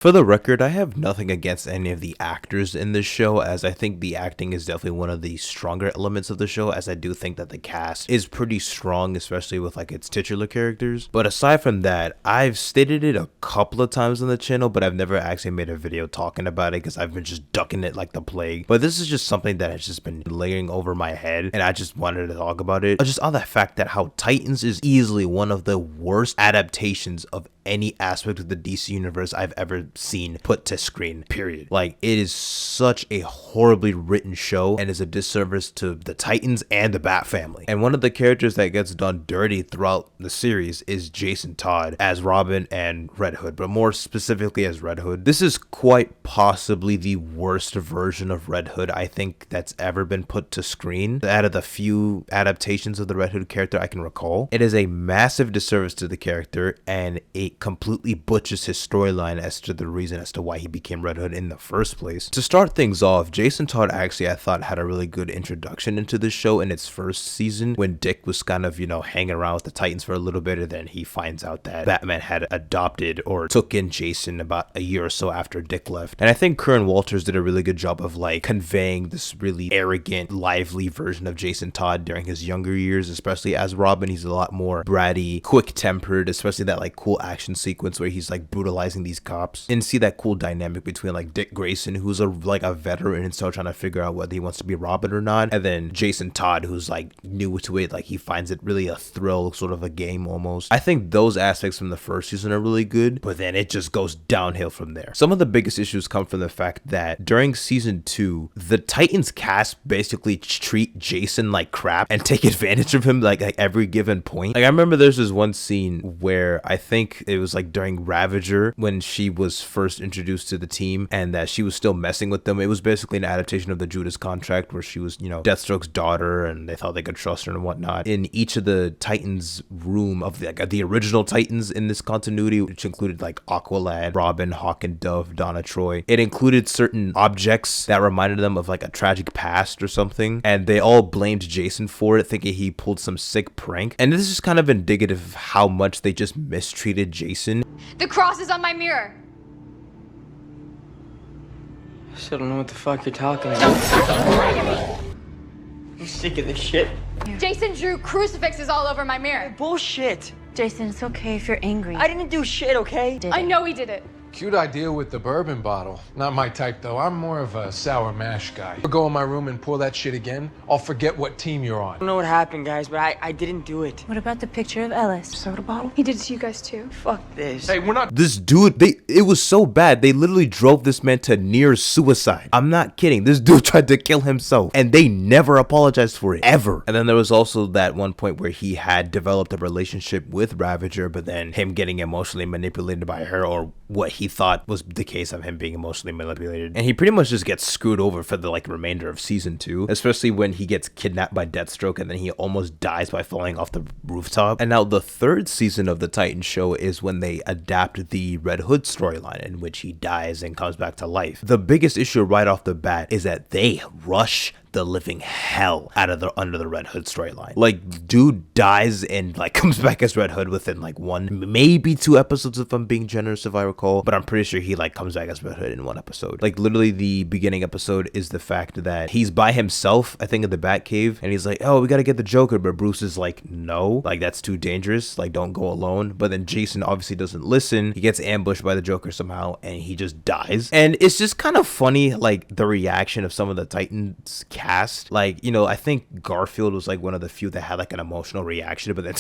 For the record, I have nothing against any of the actors in this show, as I think the acting is definitely one of the stronger elements of the show, as I do think that the cast is pretty strong, especially with like its titular characters. But aside from that, I've stated it a couple of times on the channel, but I've never actually made a video talking about it because I've been just ducking it like the plague. But this is just something that has just been layering over my head, and I just wanted to talk about it. Just on the fact that how Titans is easily one of the worst adaptations of any aspect of the DC universe I've ever seen put to screen, period. Like, it is such a horribly written show and is a disservice to the Titans and the Bat family. And one of the characters that gets done dirty throughout the series is Jason Todd as Robin and Red Hood, but more specifically as Red Hood. This is quite possibly the worst version of Red Hood I think that's ever been put to screen out of the few adaptations of the Red Hood character I can recall. It is a massive disservice to the character, and it completely butchers his storyline as to the reason as to why he became Red Hood in the first place. To start things off, Jason Todd actually I thought had a really good introduction into the show in its first season when Dick was kind of, you know, hanging around with the Titans for a little bit, and then he finds out that Batman had adopted or took in Jason about a year or so after Dick left. And I think Curran Walters did a really good job of like conveying this really arrogant, lively version of Jason Todd during his younger years, especially as Robin. He's a lot more bratty, quick-tempered, especially that like cool action sequence where he's like brutalizing these cops, and see that cool dynamic between like Dick Grayson, who's a veteran and still trying to figure out whether he wants to be Robin or not, and then Jason Todd, who's like new to it, like he finds it really a thrill, sort of a game almost. I think those aspects from the first season are really good, but then it just goes downhill from there. Some of the biggest issues come from the fact that during season 2, the Titans cast basically treat Jason like crap and take advantage of him like every given point. Like, I remember there's this one scene where I think it was like during Ravager when she was first introduced to the team and that she was still messing with them. It was basically an adaptation of the Judas Contract where she was, you know, Deathstroke's daughter and they thought they could trust her and whatnot. In each of the Titans room of the original Titans in this continuity, which included like Aqualad, Robin, Hawk and Dove, Donna Troy, it included certain objects that reminded them of like a tragic past or something, and they all blamed Jason for it, thinking he pulled some sick prank. And this is kind of indicative of how much they just mistreated Jason. The cross is on my mirror. I still don't know what the fuck you're talking about. I'm sick of this shit. Jason drew crucifixes all over my mirror. Bullshit. Jason, it's okay if you're angry. I didn't do shit, okay? I know he did it. Cute idea with the bourbon bottle. Not my type, though. I'm more of a sour mash guy. If I go in my room and pour that shit again, I'll forget what team you're on. I don't know what happened, guys, but I didn't do it. What about the picture of Ellis? Soda bottle? He did it to you guys too. Fuck this. Hey, we're not... This dude, it was so bad, they literally drove this man to near suicide. I'm not kidding. This dude tried to kill himself, and they never apologized for it, ever. And then there was also that one point where he had developed a relationship with Ravager, but then him getting emotionally manipulated by her, or what he thought was the case of him being emotionally manipulated, and he pretty much just gets screwed over for the like remainder of season 2, especially when he gets kidnapped by Deathstroke and then he almost dies by falling off the rooftop. And now the third season of the Titan show is when they adapt the Red Hood storyline, in which he dies and comes back to life. The biggest issue right off the bat is that they rush the living hell out of under the Red Hood storyline. Like, dude dies and like comes back as Red Hood within like 1, maybe 2 episodes if I'm being generous, if I recall, but I'm pretty sure he like comes back as Red Hood in 1 episode. Like, literally the beginning episode is the fact that he's by himself, I think, in the Batcave, and he's like, oh, we gotta get the Joker, but Bruce is like, no, like that's too dangerous, like don't go alone. But then Jason obviously doesn't listen. He gets ambushed by the Joker somehow and he just dies. And it's just kind of funny, like the reaction of some of the Titans cast. Like, you know, I think Garfield was like one of the few that had like an emotional reaction, but then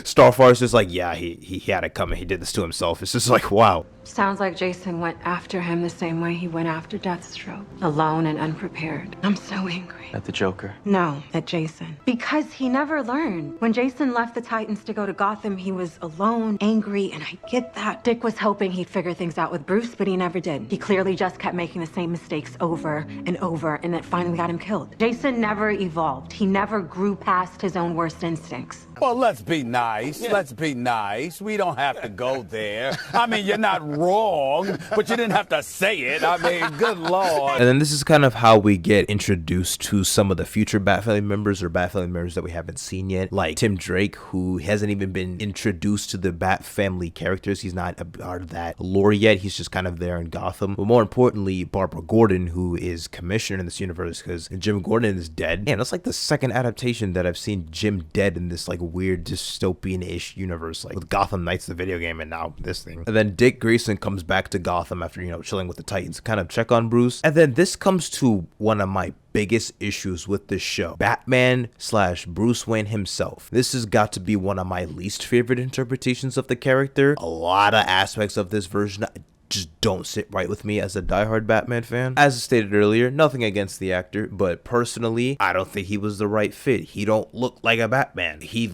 Starfire's just like, yeah, he had it coming. He did this to himself. It's just like, wow. Sounds like Jason went after him the same way he went after Deathstroke. Alone and unprepared. I'm so angry. At the Joker. No, at Jason. Because he never learned. When Jason left the Titans to go to Gotham, he was alone, angry, and I get that. Dick was hoping he'd figure things out with Bruce, but he never did. He clearly just kept making the same mistakes over and over, and it finally got him killed. Jason never evolved. He never grew past his own worst instincts. Well, let's be nice. Yeah. Let's be nice. We don't have to go there. I mean, you're not wrong, but you didn't have to say it. I mean, good Lord. And then this is kind of how we get introduced to some of the future Bat Family members or Bat Family members that we haven't seen yet, like Tim Drake, who hasn't even been introduced to the Bat Family characters. He's not a part of that lore yet. He's just kind of there in Gotham. But more importantly, Barbara Gordon, who is commissioner in this universe because Jim Gordon is dead. Man, that's like the second adaptation that I've seen Jim dead in this like weird dystopian-ish universe, like with Gotham Knights, the video game, and now this thing. And then Dick Grayson comes back to Gotham after, you know, chilling with the Titans, kind of check on Bruce. And then this comes to one of my biggest issues with this show. Batman / Bruce Wayne himself. This has got to be one of my least favorite interpretations of the character. A lot of aspects of this version just don't sit right with me as a diehard Batman fan. As stated earlier, nothing against the actor, but personally, I don't think he was the right fit. He don't look like a Batman. He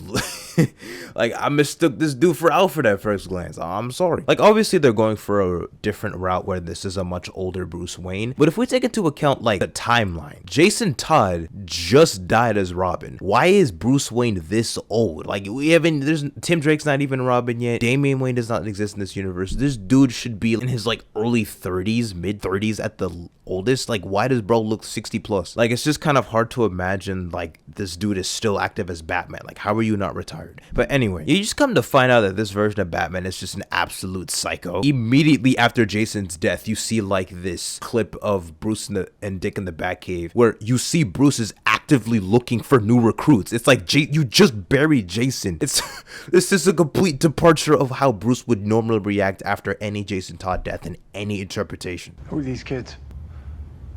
like, I mistook this dude for Alfred at first glance. I'm sorry. Like, obviously they're going for a different route where this is a much older Bruce Wayne, but if we take into account like the timeline, Jason Todd just died as Robin. Why is Bruce Wayne this old? Like, Tim Drake's not even Robin yet. Damian Wayne does not exist in this universe. This dude should be in his like early 30s, mid 30s at the oldest. Like, why does bro look 60 plus? Like, it's just kind of hard to imagine like this dude is still active as Batman. Like, how are you not retired? But anyway, you just come to find out that this version of Batman is just an absolute psycho. Immediately after Jason's death, you see like this clip of Bruce and Dick in the Batcave where you see Bruce is actively looking for new recruits. It's like, you just buried Jason. This is a complete departure of how Bruce would normally react after any Jason Todd death in any interpretation. Who are these kids?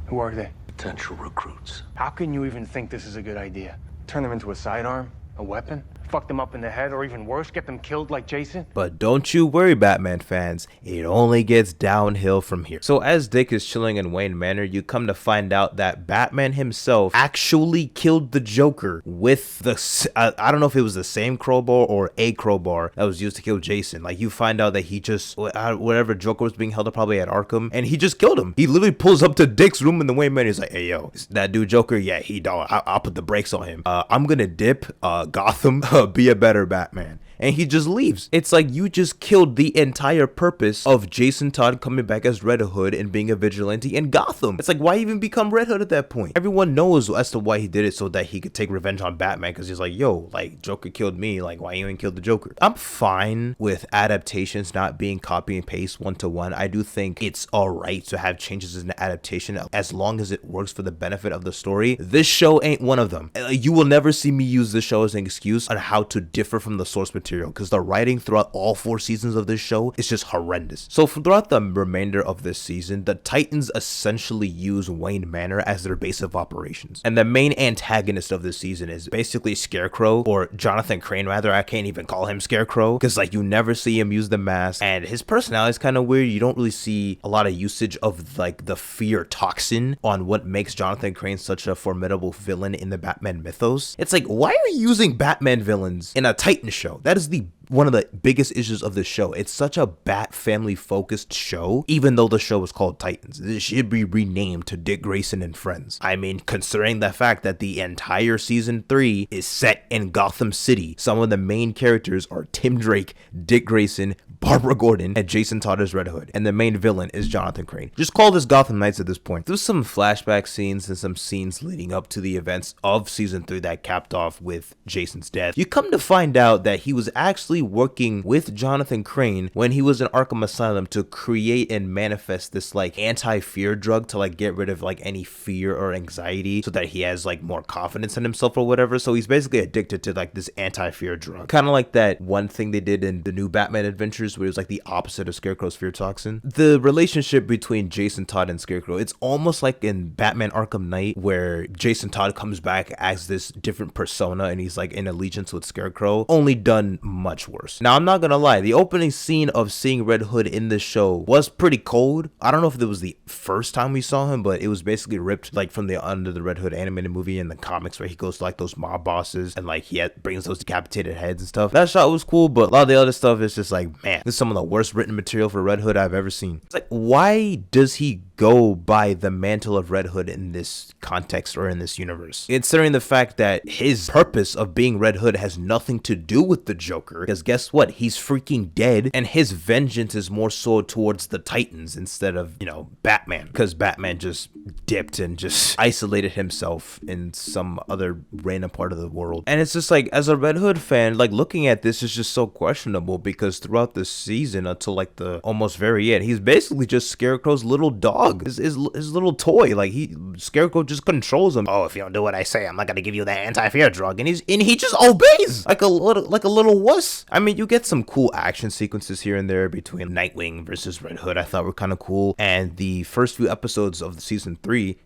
Who are they? Potential recruits. How can you even think this is a good idea? Turn them into a sidearm? A weapon? Fuck them up in the head, or even worse, get them killed like Jason? But don't you worry, Batman fans, it only gets downhill from here. So as Dick is chilling in Wayne Manor, you come to find out that Batman himself actually killed the Joker with the, I don't know if it was the same crowbar or a crowbar that was used to kill Jason. Like, you find out that he just, whatever Joker was being held up probably at Arkham, and he just killed him. He literally pulls up to Dick's room in the Wayne Manor. He's like, hey, yo, is that dude Joker? Yeah, he don't. I'll put the brakes on him. I'm gonna dip, Gotham, be a better Batman. And he just leaves. It's like you just killed the entire purpose of Jason Todd coming back as Red Hood and being a vigilante in Gotham. It's like, why even become Red Hood at that point? Everyone knows as to why he did it, so that he could take revenge on Batman, because he's like, yo, like, Joker killed me, like, why you even killed the Joker? I'm fine with adaptations not being copy and paste one-to-one. I do think it's alright to have changes in the adaptation as long as it works for the benefit of the story. This show ain't one of them. You will never see me use this show as an excuse on how to differ from the source material, because the writing throughout all 4 seasons of this show is just horrendous. So throughout the remainder of this season, the Titans essentially use Wayne Manor as their base of operations, and the main antagonist of this season is basically Scarecrow, or Jonathan Crane rather. I can't even call him Scarecrow because like you never see him use the mask, and his personality is kind of weird. You don't really see a lot of usage of like the fear toxin on what makes Jonathan Crane such a formidable villain in the Batman mythos. It's like, why are you using Batman villains in a Titan show? That is one of the biggest issues of this show. It's such a Bat family focused show, even though the show is called Titans. It should be renamed to Dick Grayson and Friends. I mean, considering the fact that the entire season 3 is set in Gotham City, some of the main characters are Tim Drake, Dick Grayson, Barbara Gordon, and Jason Todd as Red Hood, and the main villain is Jonathan Crane. Just call this Gotham Knights at this point. There's some flashback scenes and some scenes leading up to the events of season 3 that capped off with Jason's death. You come to find out that he was actually working with Jonathan Crane when he was in Arkham Asylum to create and manifest this like anti-fear drug to like get rid of like any fear or anxiety, so that he has like more confidence in himself or whatever. So he's basically addicted to like this anti-fear drug, kind of like that one thing they did in the new Batman Adventures where it was like the opposite of Scarecrow's fear toxin. The relationship between Jason Todd and Scarecrow, it's almost like in Batman Arkham Knight, where Jason Todd comes back as this different persona and he's like in allegiance with Scarecrow, only done much worse. Now, I'm not gonna lie, the opening scene of seeing Red Hood in this show was pretty cold. I don't know if it was the first time we saw him, but it was basically ripped like from the Under the Red Hood animated movie in the comics, where he goes to like those mob bosses and like brings those decapitated heads and stuff. That shot was cool, but a lot of the other stuff is just like, man, this is some of the worst written material for Red Hood I've ever seen. It's like, why does he go by the mantle of Red Hood in this context or in this universe. Considering the fact that his purpose of being Red Hood has nothing to do with the Joker, because guess what? He's freaking dead, and his vengeance is more so towards the Titans instead of, you know, Batman, because Batman just dipped and just isolated himself in some other random part of the world. And it's just like, as a Red Hood fan, like, looking at this is just so questionable, because throughout the season until like the almost very end, he's basically just Scarecrow's little dog, his little toy. Like, Scarecrow just controls him. Oh, if you don't do what I say, I'm not gonna give you that anti-fear drug, and he just obeys like a little wuss. I mean, you get some cool action sequences here and there between Nightwing versus Red Hood. I thought were kind of cool, and the first few episodes of the season 3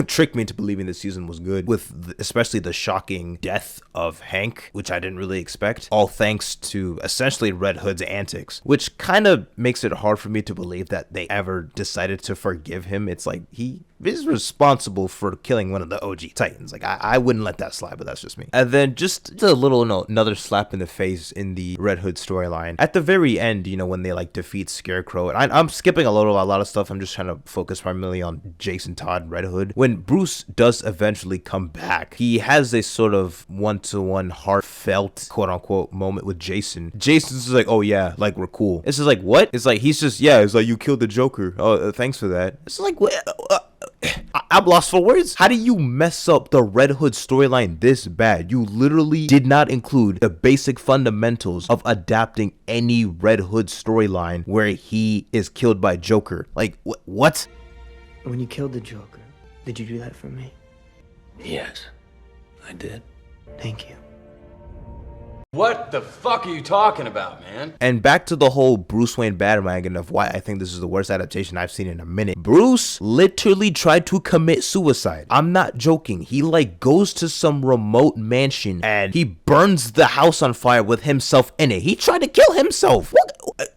tricked me into believing the season was good, with especially the shocking death of Hank, which I didn't really expect, all thanks to essentially Red Hood's antics, which kind of makes it hard for me to believe that they ever decided to forgive him. It's like, he is responsible for killing one of the OG Titans. Like, I wouldn't let that slide, but that's just me. And then just a little, another slap in the face in the Red Hood storyline. At the very end, you know, when they like defeat Scarecrow, and I'm skipping a lot of stuff. I'm just trying to focus primarily on Jason Todd, Red Hood. When Bruce does eventually come back, he has a sort of one-to-one heartfelt, quote-unquote, moment with Jason. Jason's just like, oh yeah, like, we're cool. It's just like, what? It's like, he's just, yeah, it's like, you killed the Joker. Oh, thanks for that. It's like, what? I'm lost for words. How do you mess up the Red Hood storyline this bad? You literally did not include the basic fundamentals of adapting any Red Hood storyline where he is killed by Joker. Like, what? When you killed the Joker, did you do that for me? Yes, I did. Thank you. What the fuck are you talking about, man? And back to the whole Bruce Wayne bandwagon of why I think this is the worst adaptation I've seen in a minute. Bruce literally tried to commit suicide. I'm not joking. He like goes to some remote mansion and he burns the house on fire with himself in it. He tried to kill himself. What?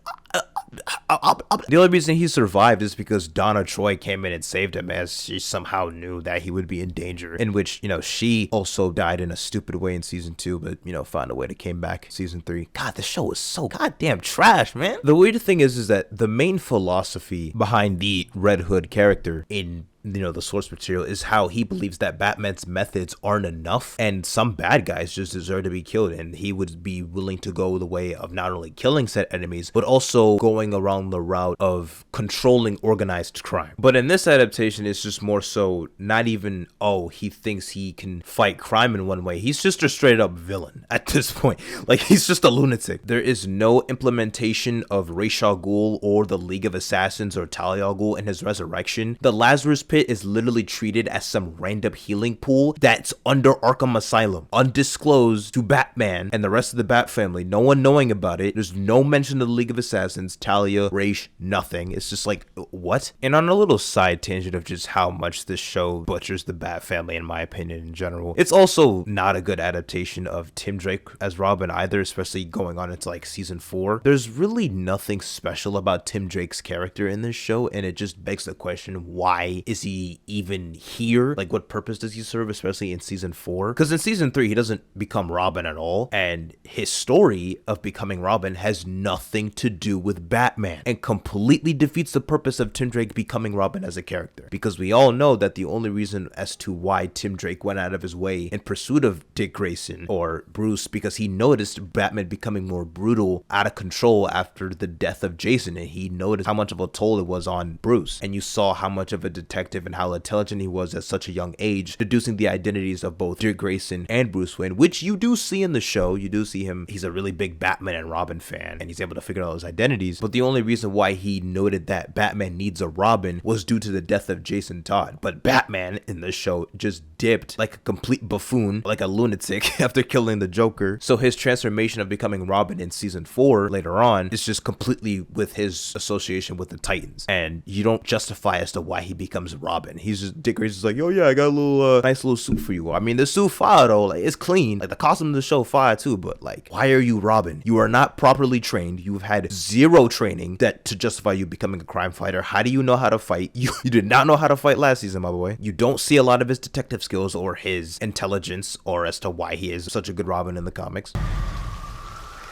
The only reason he survived is because Donna Troy came in and saved him, as she somehow knew that he would be in danger, in which, you know, she also died in a stupid way in season 2, but, you know, found a way to came back in season 3. God, the show is so goddamn trash, man. The weird thing is that the main philosophy behind the Red Hood character in, you know, the source material is how he believes that Batman's methods aren't enough and some bad guys just deserve to be killed, and he would be willing to go the way of not only killing said enemies but also going around the route of controlling organized crime. But in this adaptation, it's just more so not even, oh, he thinks he can fight crime in one way. He's just a straight up villain at this point. Like, he's just a lunatic. There is no implementation of Ra's al Ghul or the League of Assassins or Talia al Ghul in his resurrection. The Lazarus Pit is literally treated as some random healing pool that's under Arkham Asylum, undisclosed to Batman and the rest of the Bat family, no one knowing about it. There's no mention of the League of Assassins, Talia, Ra's, nothing. It's just like, what? And on a little side tangent of just how much this show butchers the Bat family, in my opinion, in general, it's also not a good adaptation of Tim Drake as Robin either, especially going on into like season 4. There's really nothing special about Tim Drake's character in this show, and it just begs the question, why is he even here? Like, what purpose does he serve, especially in season 4? Because in season 3 he doesn't become Robin at all, and his story of becoming Robin has nothing to do with Batman and completely defeats the purpose of Tim Drake becoming Robin as a character, because we all know that the only reason as to why Tim Drake went out of his way in pursuit of Dick Grayson or Bruce, because he noticed Batman becoming more brutal, out of control after the death of Jason, and he noticed how much of a toll it was on Bruce, and you saw how much of a detective and how intelligent he was at such a young age, deducing the identities of both Dick Grayson and Bruce Wayne, which you do see in the show. You do see him, he's a really big Batman and Robin fan, and he's able to figure out his identities, but the only reason why he noted that Batman needs a Robin was due to the death of Jason Todd. But Batman in the show just dipped like a complete buffoon, like a lunatic after killing the Joker. So his transformation of becoming Robin in season 4 later on is just completely with his association with the Titans, and you don't justify as to why he becomes Robin. He's just, Dick Grayson's like, yo, yeah, I got a little nice little suit for you. I mean, the suit fire though, like, it's clean, like the costume of the show fire too, but like, why are you Robin? You are not properly trained. You've had zero training that to justify you becoming a crime fighter. How do you know how to fight? You did not know how to fight last season, my boy. You don't see a lot of his detective skills or his intelligence or as to why he is such a good Robin in the comics.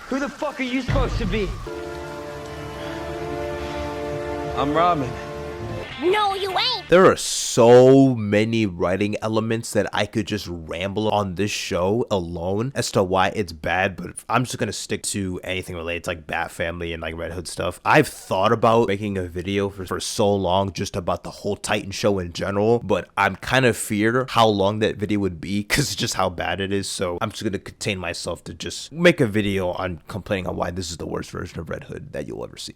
Who the fuck are you supposed to be? I'm Robin. No, you ain't. There are so many writing elements that I could just ramble on this show alone as to why it's bad, but I'm just gonna stick to anything related to like Bat Family and like Red Hood stuff. I've thought about making a video for so long just about the whole Titan show in general, but I'm kind of fear how long that video would be because just how bad it is. So I'm just gonna contain myself to just make a video on complaining on why this is the worst version of Red Hood that you'll ever see.